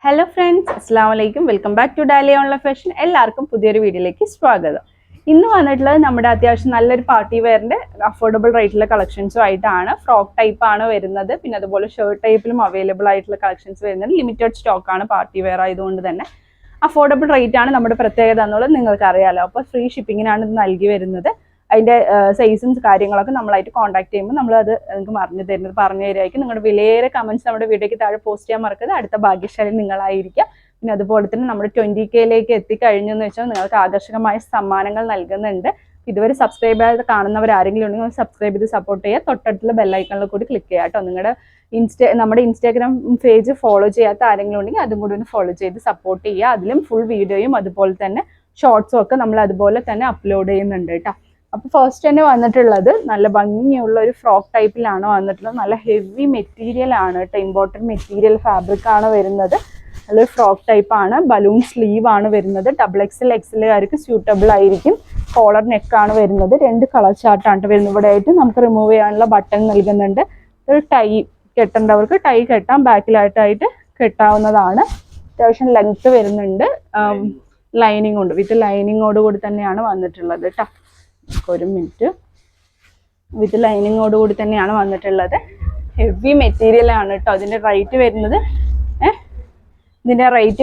Hello friends, അസ്സാം വലൈക്കും. Welcome back to ഡാലി ഓൺലൈൻ ഫാഷൻ. എല്ലാവർക്കും പുതിയൊരു വീഡിയോയിലേക്ക് സ്വാഗതം. ഇന്ന് വന്നിട്ടുള്ളത് നമ്മുടെ അത്യാവശ്യം നല്ലൊരു പാർട്ടി വെയറിന്റെ അഫോർഡബിൾ റേറ്റിലെ കളക്ഷൻസും ആയിട്ടാണ്. ഫ്രോക്ക് ടൈപ്പ് ആണ് വരുന്നത്, പിന്നെ അതുപോലെ ഷർട്ട് ടൈപ്പിലും അവൈലബിൾ ആയിട്ടുള്ള കളക്ഷൻസ് വരുന്നത്. ലിമിറ്റഡ് സ്റ്റോക്ക് ആണ്, പാർട്ടി വെയർ ആയതുകൊണ്ട് തന്നെ അഫോർഡബിൾ റേറ്റ് ആണ് നമ്മുടെ പ്രത്യേകത എന്നുള്ളത് നിങ്ങൾക്ക് അറിയാലോ. അപ്പോൾ ഫ്രീ ഷിപ്പിങ്ങിനാണ് ഇത് നൽകി വരുന്നത്. അതിന്റെ സൈസും കാര്യങ്ങളൊക്കെ നമ്മളായിട്ട് കോൺടാക്ട് ചെയ്യുമ്പോൾ നമ്മൾ അത് നിങ്ങൾക്ക് പറഞ്ഞു തരുമായിരിക്കും. നിങ്ങളുടെ വിലയേറെ കമന്റ്സ് നമ്മുടെ വീഡിയോയ്ക്ക് താഴെ പോസ്റ്റ് ചെയ്യാൻ മറക്കരുത്. അടുത്ത ഭാഗ്യശാലി നിങ്ങളായിരിക്കാം. പിന്നെ അതുപോലെ തന്നെ നമ്മുടെ 20K എത്തിക്കഴിഞ്ഞെന്ന് വെച്ചാൽ നിങ്ങൾക്ക് ആകർഷകമായ സമ്മാനങ്ങൾ നൽകുന്നുണ്ട്. ഇതുവരെ സബ്സ്ക്രൈബ് ചെയ്ത് കാണുന്നവർ ആരെങ്കിലും ഉണ്ടെങ്കിൽ സബ്സ്ക്രൈബ് ചെയ്ത് സപ്പോർട്ട് ചെയ്യുക. തൊട്ടടുത്തുള്ള ബെല്ലൈക്കണിൽ കൂടി ക്ലിക്ക് ചെയ്യുക കേട്ടോ. നിങ്ങളുടെ നമ്മുടെ ഇൻസ്റ്റാഗ്രാം പേജ് ഫോളോ ചെയ്യാത്ത ആരെങ്കിലും ഉണ്ടെങ്കിൽ അതും കൂടി ഒന്ന് ഫോളോ ചെയ്ത് സപ്പോർട്ട് ചെയ്യുക. അതിലും ഫുൾ വീഡിയോയും അതുപോലെ തന്നെ ഷോർട്സും ഒക്കെ നമ്മൾ അതുപോലെ തന്നെ അപ്ലോഡ് ചെയ്യുന്നുണ്ട് കേട്ടോ. അപ്പോൾ ഫസ്റ്റ് തന്നെ വന്നിട്ടുള്ളത് നല്ല ഭംഗിയുള്ള ഒരു ഫ്രോക്ക് ടൈപ്പിലാണ് വന്നിട്ടുള്ളത്. നല്ല ഹെവി മെറ്റീരിയൽ ആണ് കേട്ടോ, ഇമ്പോർട്ടൻറ്റ് മെറ്റീരിയൽ ഫാബ്രിക് ആണ് വരുന്നത്. നല്ലൊരു ഫ്രോക്ക് ടൈപ്പ് ആണ്. ബലൂൺ സ്ലീവ് ആണ് വരുന്നത്. XXLകാർക്ക് സ്യൂട്ടബിൾ ആയിരിക്കും. കോളർ നെക്കാണ് വരുന്നത്. 2 കളർ ചാർട്ടാണ് വരുന്നത്. ഇവിടെ ആയിട്ട് നമുക്ക് റിമൂവ് ചെയ്യാനുള്ള ബട്ടൺ നൽകുന്നുണ്ട്. ഒരു ടൈ കെട്ടേണ്ടവർക്ക് ടൈ കെട്ടാം, ബാക്കിലായിട്ടായിട്ട് കെട്ടാവുന്നതാണ്. അത്യാവശ്യം ലെങ്ത് വരുന്നുണ്ട്. ലൈനിങ് ഉണ്ട്, വിത്ത് ലൈനിങ്ങോട് കൂടി തന്നെയാണ് വന്നിട്ടുള്ളത് കേട്ടോ. ഒരു മിനിറ്റ്. വിത്ത് ലൈനിങ്ങോട് കൂടി തന്നെയാണ് വന്നിട്ടുള്ളത്. ഹെവി മെറ്റീരിയൽ ആണ് കേട്ടോ. ഇതിന്റെ റേറ്റ്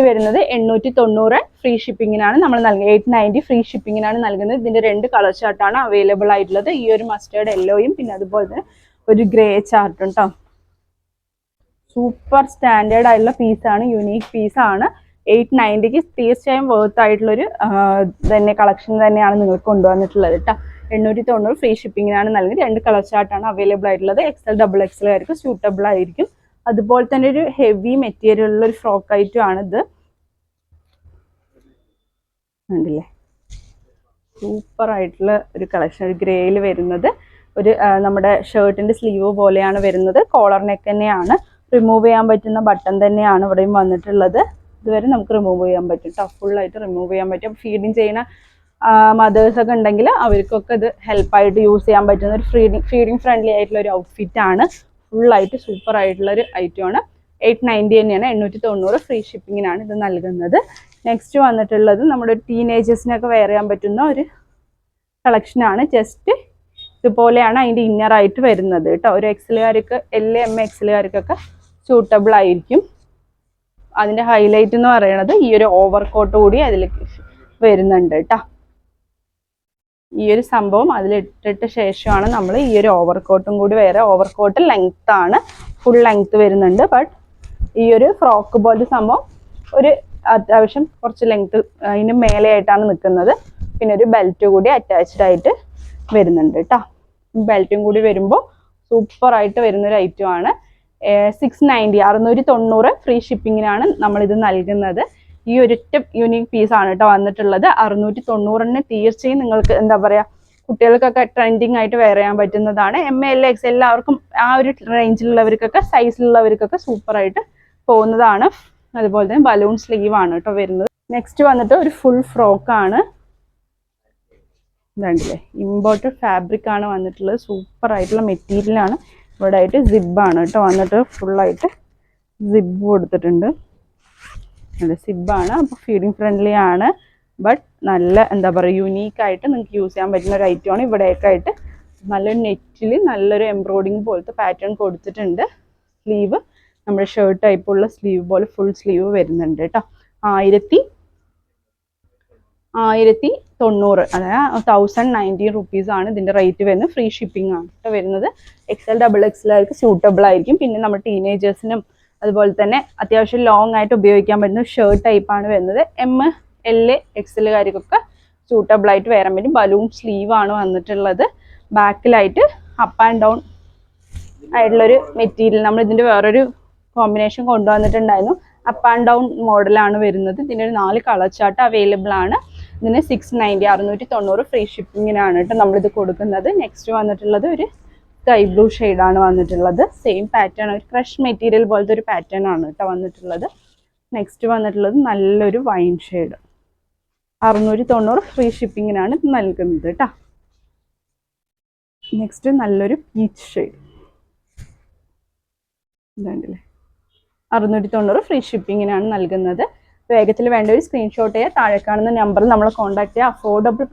വരുന്നത് 890 ഫ്രീ ഷിപ്പിങ്ങിനാണ് നമ്മൾ നൽകുന്നത്. 890 ഫ്രീ ഷിപ്പിങ്ങിനാണ് നൽകുന്നത്. ഇതിന്റെ 2 കളർ ചാർട്ടാണ് അവൈലബിൾ ആയിട്ടുള്ളത്. ഈ ഒരു മസ്റ്റേർഡ് യെല്ലോയും പിന്നെ അതുപോലെ തന്നെ ഒരു ഗ്രേ ചാർട്ടും കേട്ടോ. സൂപ്പർ സ്റ്റാൻഡേർഡ് ആയിട്ടുള്ള പീസാണ്, യുണീക്ക് പീസാണ്. 890 തീർച്ചയായും വേർത്ത് ആയിട്ടുള്ളൊരു തന്നെ കളക്ഷൻ തന്നെയാണ് നിങ്ങൾക്ക് കൊണ്ടുവന്നിട്ടുള്ളത് കേട്ടോ. 890 ഫ്രീ ഷിപ്പിങ്ങിനാണ് നൽകുന്നത്. 2 കളർ ചാർട്ടാണ് അവൈലബിൾ ആയിട്ടുള്ളത്. XXLകാർക്ക് സ്യൂട്ടബിൾ ആയിരിക്കും. അതുപോലെ തന്നെ ഒരു ഹെവി മെറ്റീരിയൽ ഉള്ള ഒരു ഫ്രോക്ക് ഐറ്റം ആണിത്. കണ്ടില്ലേ, സൂപ്പർ ആയിട്ടുള്ള ഒരു കളക്ഷൻ. ഒരു ഗ്രേയിൽ വരുന്നത് ഒരു നമ്മുടെ ഷർട്ടിന്റെ സ്ലീവ് പോലെയാണ് വരുന്നത്. കോളർ നെക്ക് തന്നെയാണ്. റിമൂവ് ചെയ്യാൻ പറ്റുന്ന ബട്ടൺ തന്നെയാണ് ഇവിടെയും വന്നിട്ടുള്ളത്. ഇതുവരെ നമുക്ക് റിമൂവ് ചെയ്യാൻ പറ്റും കേട്ടോ. ഫുള്ളായിട്ട് റിമൂവ് ചെയ്യാൻ പറ്റും. ഫീഡിങ് ചെയ്യുന്ന മദേഴ്സൊക്കെ ഉണ്ടെങ്കിൽ അവർക്കൊക്കെ ഇത് ഹെൽപ്പായിട്ട് യൂസ് ചെയ്യാൻ പറ്റുന്ന ഒരു ഫീഡിങ് ഫ്രണ്ട്ലി ആയിട്ടുള്ള ഒരു ഔട്ട്ഫിറ്റ് ആണ്. ഫുള്ളായിട്ട് സൂപ്പർ ആയിട്ടുള്ള ഒരു ഐറ്റമാണ്. 890 തന്നെയാണ്. 890 ഫ്രീ ഷിപ്പിങ്ങിനാണ് ഇത് നൽകുന്നത്. നെക്സ്റ്റ് വന്നിട്ടുള്ളത് നമ്മുടെ ടീനേജേഴ്സിനൊക്കെ വെയർ ചെയ്യാൻ പറ്റുന്ന ഒരു കളക്ഷനാണ്. ജസ്റ്റ് ഇതുപോലെയാണ് അതിൻ്റെ ഇന്നറായിട്ട് വരുന്നത് കേട്ടോ. ഒരു XLകാർക്ക് XLകാർക്കൊക്കെ സ്യൂട്ടബിൾ ആയിരിക്കും. അതിൻ്റെ ഹൈലൈറ്റ് എന്ന് പറയുന്നത് ഈ ഒരു ഓവർകോട്ട് കൂടി അതിലേക്ക് വരുന്നുണ്ട് കേട്ടോ. ഈ ഒരു സംഭവം അതിലിട്ടിട്ട് ശേഷമാണ് നമ്മൾ ഈ ഒരു ഓവർകോട്ടും കൂടി ഓവർകോട്ട് ലെങ്ത് ആണ്, ഫുൾ ലെങ്ത് വരുന്നുണ്ട്. ബട്ട് ഈ ഒരു ഫ്രോക്ക് പോലത്തെ സംഭവം ഒരു അത്യാവശ്യം കുറച്ച് ലെങ്ത് അതിന് മേലെയായിട്ടാണ് നിൽക്കുന്നത്. പിന്നെ ഒരു ബെൽറ്റ് കൂടി അറ്റാച്ച്ഡ് ആയിട്ട് വരുന്നുണ്ട് കേട്ടോ. ബെൽറ്റും കൂടി വരുമ്പോൾ സൂപ്പർ ആയിട്ട് വരുന്നൊരു ഐറ്റം ആണ്. 690 ഫ്രീ ഷിപ്പിങ്ങിനാണ് നമ്മളിത് നൽകുന്നത്. ഈ ഒരൊറ്റ യൂണീക്ക് പീസാണ് കേട്ടോ വന്നിട്ടുള്ളത്. 690 തീർച്ചയായും നിങ്ങൾക്ക് എന്താ പറയുക, കുട്ടികൾക്കൊക്കെ ട്രെൻഡിങ് ആയിട്ട് വെയർ ചെയ്യാൻ പറ്റുന്നതാണ്. ML XL എല്ലാവർക്കും ആ ഒരു റേഞ്ചിലുള്ളവർക്കൊക്കെ സൈസിലുള്ളവർക്കൊക്കെ സൂപ്പറായിട്ട് പോകുന്നതാണ്. അതുപോലെ തന്നെ ബലൂൺ സ്ലീവ് ആണ് കേട്ടോ വരുന്നത്. നെക്സ്റ്റ് വന്നിട്ട് ഒരു ഫുൾ ഫ്രോക്കാണ്. ഇതാണ്ടില്ലേ, ഇമ്പോർട്ടഡ് ഫാബ്രിക് ആണ് വന്നിട്ടുള്ളത്. സൂപ്പർ ആയിട്ടുള്ള മെറ്റീരിയലാണ്. ഇവിടെ ആയിട്ട് സിബാണ് കേട്ടോ വന്നിട്ട്. ഫുള്ളായിട്ട് സിബ് കൊടുത്തിട്ടുണ്ട്. സിബാണ്. അപ്പോൾ ഫീഡിങ് ഫ്രണ്ട്ലി ആണ്. ബട്ട് നല്ല എന്താ പറയുക, യുണീക്കായിട്ട് നിങ്ങൾക്ക് യൂസ് ചെയ്യാൻ പറ്റുന്ന ഒരു ഐറ്റമാണ്. ഇവിടെയൊക്കെ ആയിട്ട് നല്ലൊരു നെറ്റിൽ നല്ലൊരു എംബ്രോയിഡിങ് പോലത്തെ പാറ്റേൺ കൊടുത്തിട്ടുണ്ട്. സ്ലീവ് നമ്മുടെ ഷർട്ട് ടൈപ്പുള്ള സ്ലീവ് പോലെ ഫുൾ സ്ലീവ് വരുന്നുണ്ട് കേട്ടോ. 1090 അതായത് 1090 റുപ്പീസാണ് ഇതിൻ്റെ റേറ്റ് വരുന്നത്. ഫ്രീ ഷിപ്പിംഗ് ആണ് കേട്ടോ വരുന്നത്. XXLകാർക്ക് സ്യൂട്ടബിൾ ആയിരിക്കും. പിന്നെ നമ്മുടെ ടീനേജേഴ്സിനും അതുപോലെ തന്നെ അത്യാവശ്യം ലോങ് ആയിട്ട് ഉപയോഗിക്കാൻ പറ്റുന്ന ഷർട്ട് ടൈപ്പാണ് വരുന്നത്. ML XLകാർക്കൊക്കെ സ്യൂട്ടബിൾ ആയിട്ട് വരാൻ പറ്റും. ബലൂൺ സ്ലീവ് ആണ് വന്നിട്ടുള്ളത്. ബാക്കിലായിട്ട് അപ്പ് ആൻഡ് ഡൗൺ ആയിട്ടുള്ളൊരു മെറ്റീരിയൽ. നമ്മൾ ഇതിൻ്റെ വേറൊരു കോമ്പിനേഷൻ കൊണ്ടുവന്നിട്ടുണ്ടായിരുന്നു. അപ്പ് ആൻഡ് ഡൗൺ മോഡലാണ് വരുന്നത്. ഇതിൻ്റെ ഒരു 4 കളർ ചാർട്ട് അവൈലബിൾ ആണ്. ഇതിന് 690 ഫ്രീ ഷിപ്പിങ്ങിനാണ് കേട്ടോ നമ്മളിത് കൊടുക്കുന്നത്. നെക്സ്റ്റ് വന്നിട്ടുള്ളത് ഒരു സ്കൈ ബ്ലൂ ഷെയ്ഡാണ് വന്നിട്ടുള്ളത്. സെയിം പാറ്റേൺ, ഒരു ക്രഷ് മെറ്റീരിയൽ പോലത്തെ ഒരു പാറ്റേൺ ആണ് കേട്ടോ വന്നിട്ടുള്ളത്. നെക്സ്റ്റ് വന്നിട്ടുള്ളത് നല്ലൊരു വൈൻ ഷെയ്ഡ്. 690 ഫ്രീ ഷിപ്പിങ്ങിനാണ് ഇത് നൽകുന്നത് കേട്ടോ. നെക്സ്റ്റ് നല്ലൊരു പീച്ച് ഷെയ്ഡ്. ഇതാണ്ടല്ലേ, 690 ഫ്രീ ഷിപ്പിങ്ങിനാണ് നൽകുന്നത്. വേഗത്തിൽ വേണ്ട ഒരു സ്ക്രീൻഷോട്ട് ചെയ്യുക. താഴെ കാണുന്ന നമ്പറിൽ നമ്മളെ കോൺടാക്ട് ചെയ്യുക. അഫോർഡബിൾ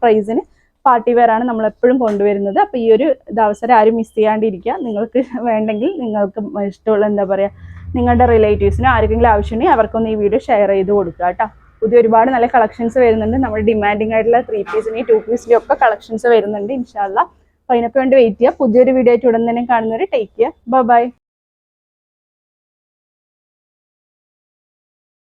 പ്രൈസിന് പാർട്ടി വെയർ ആണ് നമ്മൾ എപ്പോഴും കൊണ്ടുവരുന്നത്. അപ്പോൾ ഈ ഒരു അവസരം ആരും മിസ് ചെയ്യാണ്ടിരിക്കുക. നിങ്ങൾക്ക് വേണ്ടെങ്കിൽ നിങ്ങൾക്ക് ഇഷ്ടമുള്ള എന്താ പറയുക, നിങ്ങളുടെ റിലേറ്റീവ്സിനോ ആർക്കെങ്കിലും ആവശ്യമുണ്ടെങ്കിൽ അവർക്കൊന്ന് ഈ വീഡിയോ ഷെയർ ചെയ്ത് കൊടുക്കുക കേട്ടോ. പുതിയ ഒരുപാട് നല്ല കളക്ഷൻസ് വരുന്നുണ്ട്. നമ്മുടെ ഡിമാൻഡിങ് ആയിട്ടുള്ള 3 പീസിൻ്റെയും 2 പീസിൻ്റെയും ഒക്കെ കളക്ഷൻസ് വരുന്നുണ്ട് ഇൻഷാല്ലാ. അപ്പോൾ അതിനൊക്കെ വേണ്ടി വെയിറ്റ് ചെയ്യുക. പുതിയൊരു വീഡിയോ ആയിട്ട് ഉടൻ തന്നെ കാണുന്നവരെ ടേക്ക് കെയർ. ബൈ.